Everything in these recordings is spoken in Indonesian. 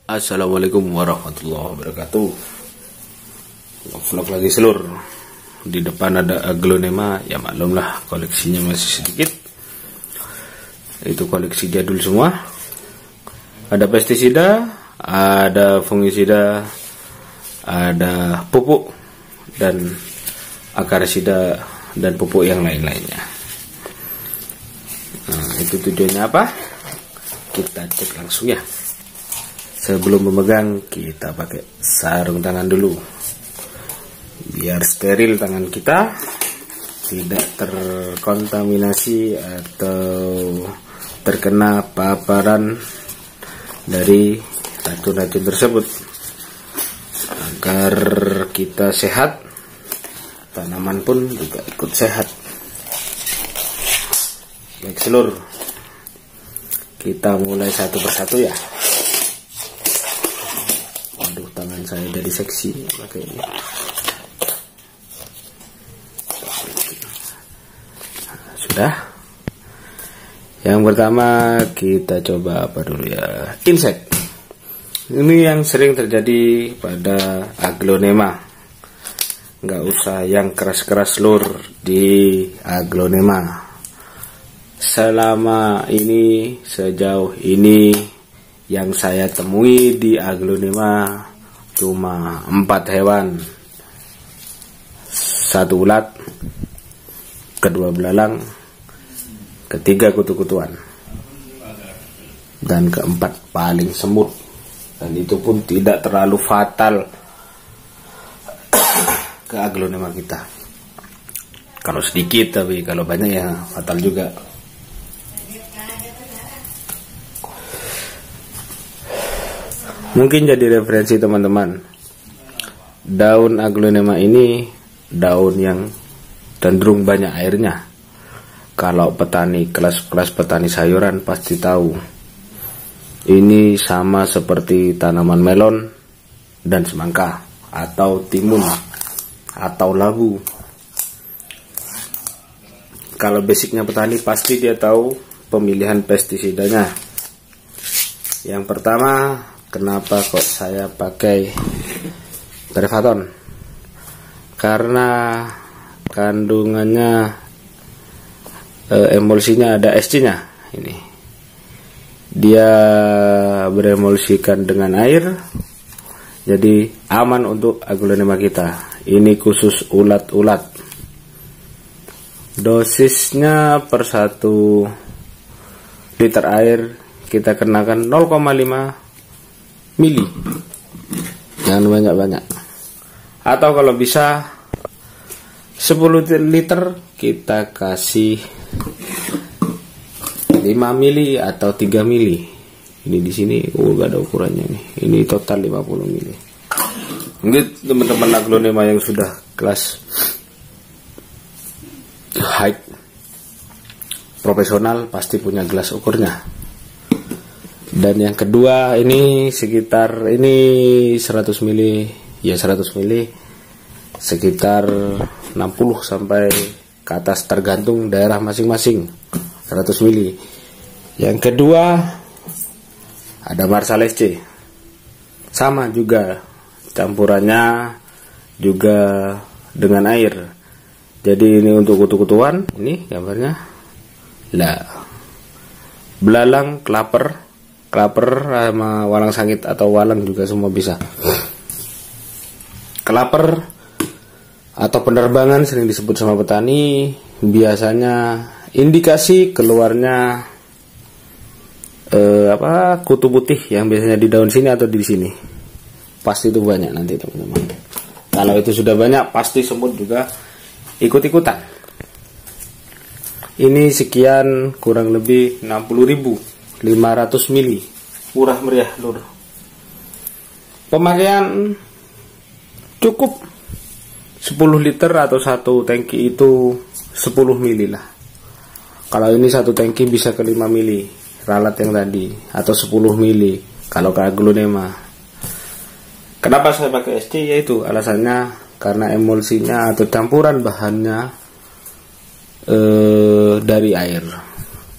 Assalamualaikum warahmatullahi wabarakatuh. Vlog lagi seluruh. Di depan ada aglonema, ya maklumlah koleksinya masih sedikit. Itu koleksi jadul semua. Ada pestisida, ada fungisida, ada pupuk dan akarisida dan pupuk yang lain-lainnya. Nah, itu tujuannya apa? Kita cek langsung ya. Sebelum memegang, kita pakai sarung tangan dulu biar steril tangan kita, tidak terkontaminasi atau terkena paparan dari racun-racun tersebut, agar kita sehat, tanaman pun juga ikut sehat. Baik seluruh, kita mulai satu persatu ya. Waduh, tangan saya jadi seksi pakai ini. Sudah. Yang pertama kita coba apa dulu ya? Insek. Ini yang sering terjadi pada aglonema. Nggak usah yang keras-keras lur di aglonema. Selama ini, sejauh ini yang saya temui di aglonema cuma 4 hewan. 1 ulat, 2 belalang, 3 kutu-kutuan, dan 4 paling semut. Dan itu pun tidak terlalu fatal ke aglonema kita. Kalau sedikit, tapi kalau banyak ya fatal juga. Mungkin jadi referensi teman-teman. Daun aglonema ini daun yang cenderung banyak airnya. Kalau petani kelas petani sayuran pasti tahu. Ini sama seperti tanaman melon dan semangka, atau timun, atau labu. Kalau basicnya petani pasti dia tahu pemilihan pestisidanya. Yang pertama, kenapa kok saya pakai Prevaton? Karena kandungannya emulsinya ada SC-nya. Ini dia beremulsikan dengan air, jadi aman untuk aglonema kita. Ini khusus ulat-ulat. Dosisnya per 1 liter air kita kenakan 0,5 mili, jangan banyak-banyak. Atau kalau bisa 10 liter kita kasih 5 mili atau 3 mili. Ini di sini gak ada ukurannya nih. Ini total 50 mili. Mungkin teman-teman aglonema yang sudah kelas high profesional pasti punya gelas ukurnya. Dan yang kedua ini sekitar ini 100 mili, ya 100 mili, sekitar 60 sampai ke atas tergantung daerah masing-masing. 100 mili. Yang kedua ada Marsales C. Sama juga campurannya juga dengan air. Jadi ini untuk kutu-kutuan, ini gambarnya. Lah. Belalang, klaper sama walang sangit atau walang juga semua bisa. Klaper atau penerbangan sering disebut sama petani, biasanya indikasi keluarnya kutu putih yang biasanya di daun sini atau di sini. Pasti itu banyak nanti teman-teman. Kalau itu sudah banyak pasti semut juga ikut-ikutan. Ini sekian kurang lebih 60.000. 500 mili, murah meriah lur. Pemakaian cukup 10 liter atau 1 tangki itu 10 mili lah. Kalau ini 1 tangki bisa ke 5 mili ralat yang tadi, atau 10 mili kalau ke aglonema. Kenapa saya pakai SC? Yaitu alasannya karena emulsinya atau campuran bahannya dari air,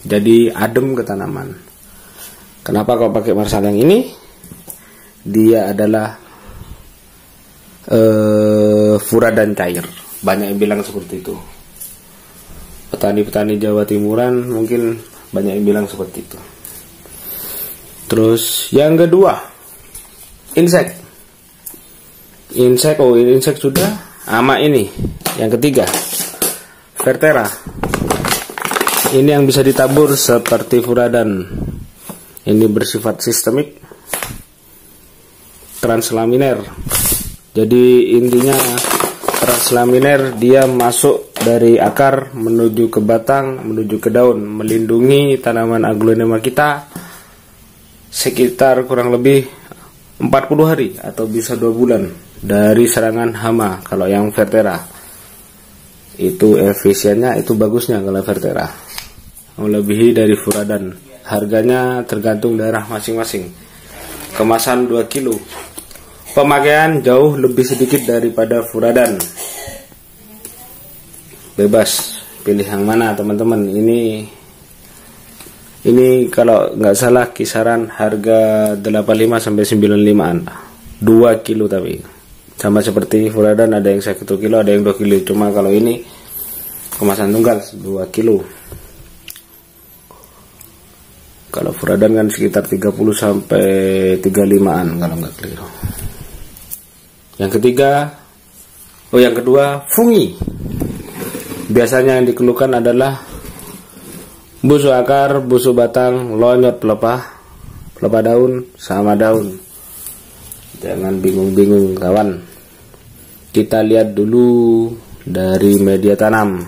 jadi adem ke tanaman. Kenapa kau pakai marsal yang ini? dia adalah furadan cair. Banyak yang bilang seperti itu. Petani-petani Jawa Timuran mungkin banyak yang bilang seperti itu. Terus yang kedua, insek sudah. Ama ini yang ketiga, Vertera. Ini yang bisa ditabur seperti furadan. Ini bersifat sistemik, translaminer. Jadi intinya translaminer dia masuk dari akar menuju ke batang, menuju ke daun, melindungi tanaman aglonema kita sekitar kurang lebih 40 hari atau bisa 2 bulan dari serangan hama. Kalau yang Vertera itu efisiennya, itu bagusnya kalau Vertera, melebihi dari furadan. Harganya tergantung daerah masing-masing. Kemasan 2 kilo. Pemakaian jauh lebih sedikit daripada furadan. Bebas pilih yang mana teman-teman. Ini kalau nggak salah kisaran harga 85 sampai 95-an. 2 kilo tapi. Sama seperti furadan, ada yang 1 kilo, ada yang 2 kilo. Cuma kalau ini kemasan tunggal 2 kilo. Kalau furadan kan sekitar 30 sampai 35-an kalau nggak keliru. Yang kedua, fungi. Biasanya yang dikeluhkan adalah busuk akar, busuk batang, lonyot pelepah daun sama daun. Jangan bingung-bingung kawan. Kita lihat dulu dari media tanam.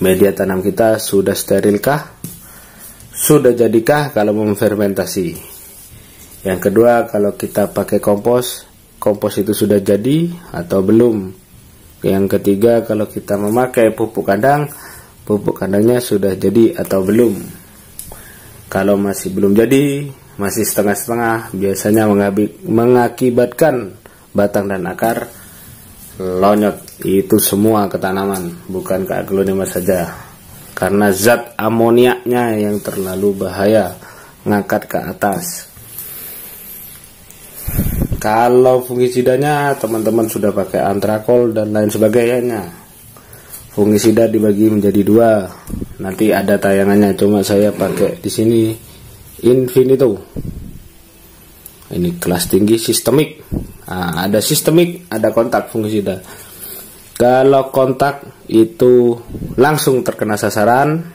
Media tanam kita sudah sterilkah? Sudah jadikah kalau memfermentasi? Yang kedua, kalau kita pakai kompos itu sudah jadi atau belum? Yang ketiga, kalau kita memakai pupuk kandangnya sudah jadi atau belum? Kalau masih belum jadi, masih setengah-setengah, biasanya mengakibatkan batang dan akar lonyot. Itu semua ke tanaman, bukan ke aglonema saja. Karena zat amoniaknya yang terlalu bahaya, ngangkat ke atas. Kalau fungisidanya teman-teman sudah pakai antrakol dan lain sebagainya. Fungisida dibagi menjadi 2. Nanti ada tayangannya, cuma saya pakai di sini Infinito. Ini kelas tinggi sistemik. Nah, ada sistemik, ada kontak fungisida. Kalau kontak itu langsung terkena sasaran.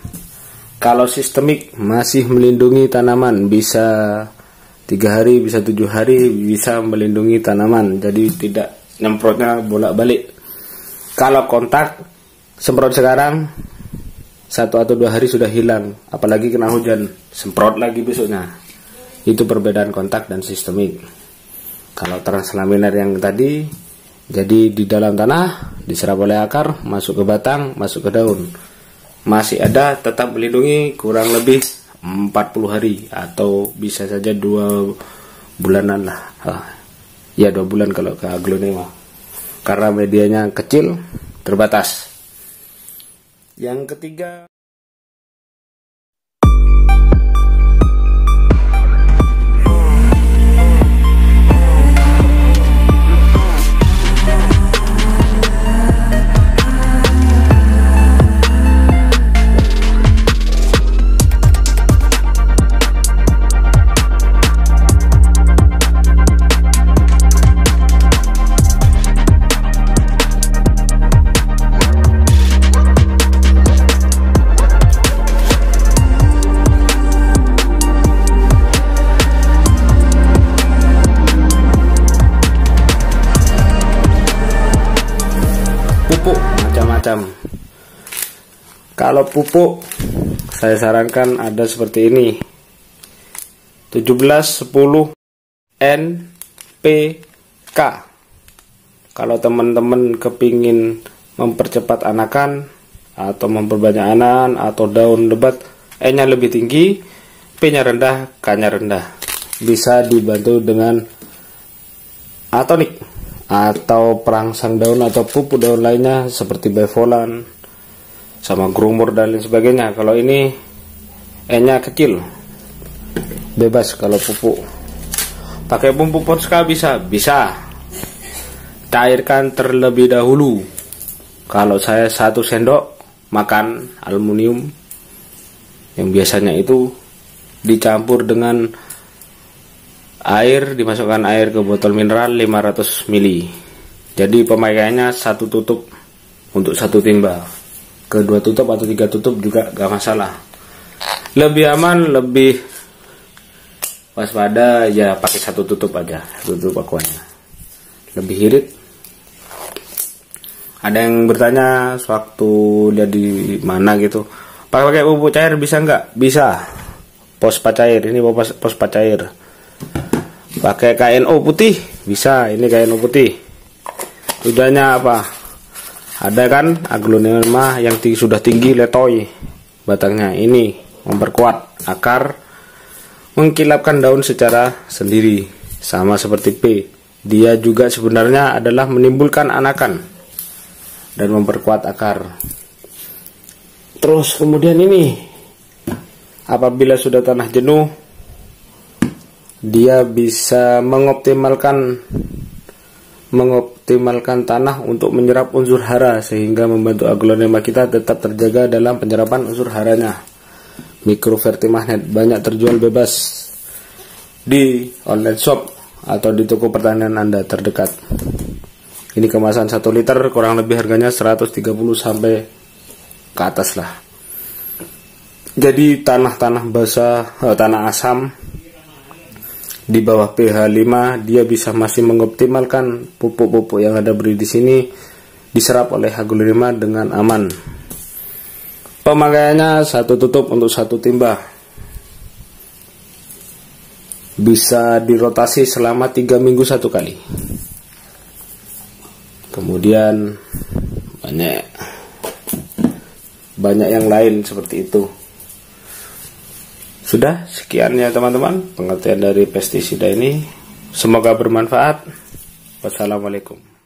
Kalau sistemik masih melindungi tanaman, bisa 3 hari, bisa 7 hari, bisa melindungi tanaman. Jadi tidak nyemprotnya bolak-balik. Kalau kontak, semprot sekarang 1 atau 2 hari sudah hilang. Apalagi kena hujan, semprot lagi besoknya. Itu perbedaan kontak dan sistemik. Kalau translaminer yang tadi, jadi di dalam tanah, diserap oleh akar, masuk ke batang, masuk ke daun. Masih ada, tetap melindungi kurang lebih 40 hari atau bisa saja 2 bulanan lah. Ya 2 bulan kalau ke aglonema. Karena medianya kecil, terbatas. Yang ketiga, pupuk macam-macam. Kalau pupuk saya sarankan ada seperti ini. 1710 NPK. Kalau teman-teman kepingin mempercepat anakan atau memperbanyak anakan atau daun lebat, E-nya lebih tinggi, P-nya rendah, K-nya rendah. Bisa dibantu dengan atonik atau perangsang daun atau pupuk daun lainnya seperti Bevolan sama Grumor dan lain sebagainya. Kalau ini E-nya kecil, bebas kalau pupuk. Pakai pupuk Poska bisa cairkan terlebih dahulu. Kalau saya 1 sendok makan aluminium yang biasanya itu dicampur dengan air, dimasukkan air ke botol mineral 500 ml. Jadi pemakaiannya 1 tutup untuk 1 timba. Ke 2 tutup atau 3 tutup juga gak masalah. Lebih aman, lebih waspada ya pakai 1 tutup aja, 1 tutup aquanya. Lebih irit. Ada yang bertanya sewaktu dia di mana gitu, pakai pupuk cair bisa nggak? Bisa. Pospa cair, ini pospa cair. Pakai KNO putih bisa, ini KNO putih. Tujuannya apa? Ada kan aglonema yang sudah tinggi letoy batangnya, ini memperkuat akar, mengkilapkan daun secara sendiri. Sama seperti P, dia juga sebenarnya adalah menimbulkan anakan dan memperkuat akar. Terus kemudian ini, apabila sudah tanah jenuh, dia bisa mengoptimalkan tanah untuk menyerap unsur hara, sehingga membantu aglonema kita tetap terjaga dalam penyerapan unsur haranya. Mikrovertimagnet banyak terjual bebas di online shop atau di toko pertanian Anda terdekat. Ini kemasan 1 liter, kurang lebih harganya 130 sampai ke atas lah. Jadi tanah-tanah basah, tanah asam di bawah pH 5, dia bisa masih mengoptimalkan pupuk-pupuk yang ada beri di sini diserap oleh aglonema dengan aman. Pemakaiannya 1 tutup untuk 1 timba. Bisa dirotasi selama 3 minggu 1 kali. Kemudian banyak yang lain seperti itu. Sudah, sekian ya teman-teman pengertian dari pestisida ini. Semoga bermanfaat. Wassalamualaikum.